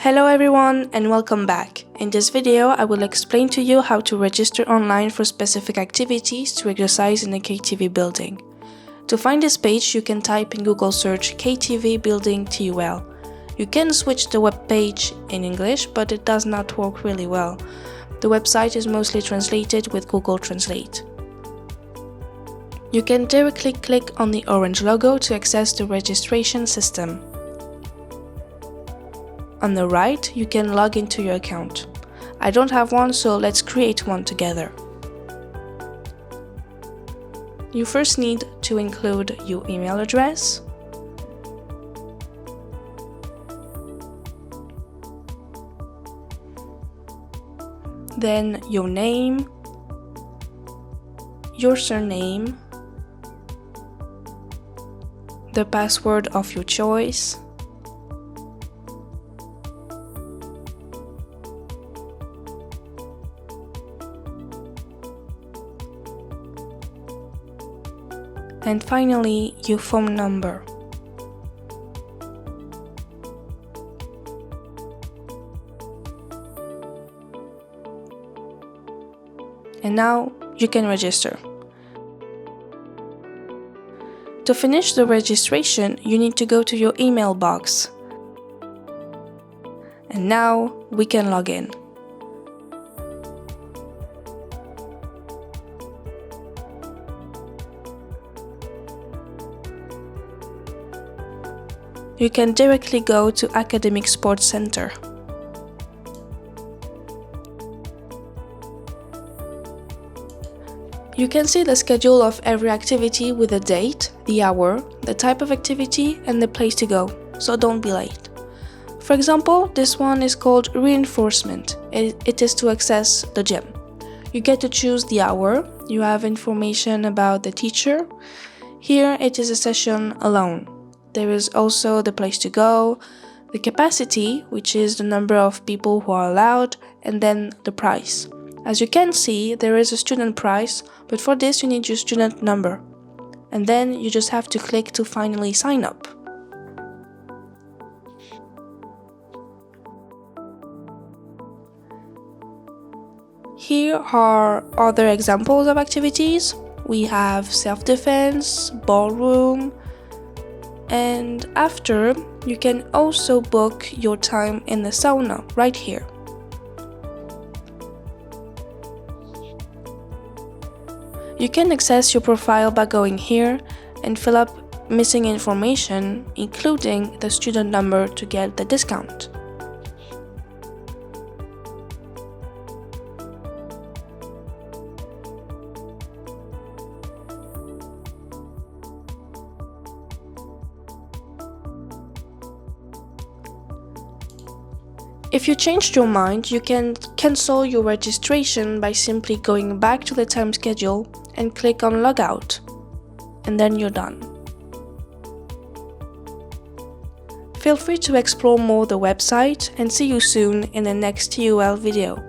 Hello everyone and welcome back. In this video, I will explain to you how to register online for specific activities to exercise in a KTV building. To find this page, you can type in Google search KTV building TUL. You can switch the web page in English, but it does not work really well. The website is mostly translated with Google Translate. You can directly click on the orange logo to access the registration system. On the right, you can log into your account. I don't have one, so let's create one together. You first need to include your email address, then your name, your surname, the password of your choice, and finally your phone number. And now you can register. To finish the registration, you need to go to your email box. And now we can log in. You can directly go to Academic Sports Center. You can see the schedule of every activity with the date, the hour, the type of activity, and the place to go, so don't be late. For example, this one is called reinforcement. It is to access the gym. You get to choose the hour, you have information about the teacher. Here it is a session alone. There is also the place to go, the capacity, which is the number of people who are allowed, and then the price. As you can see, there is a student price, but for this you need your student number. And then you just have to click to finally sign up. Here are other examples of activities. We have self-defense, ballroom, and after, you can also book your time in the sauna right here. You can access your profile by going here and fill up missing information, including the student number to get the discount. If you changed your mind, you can cancel your registration by simply going back to the time schedule and click on Logout, and then you're done. Feel free to explore more the website and see you soon in the next TUL video.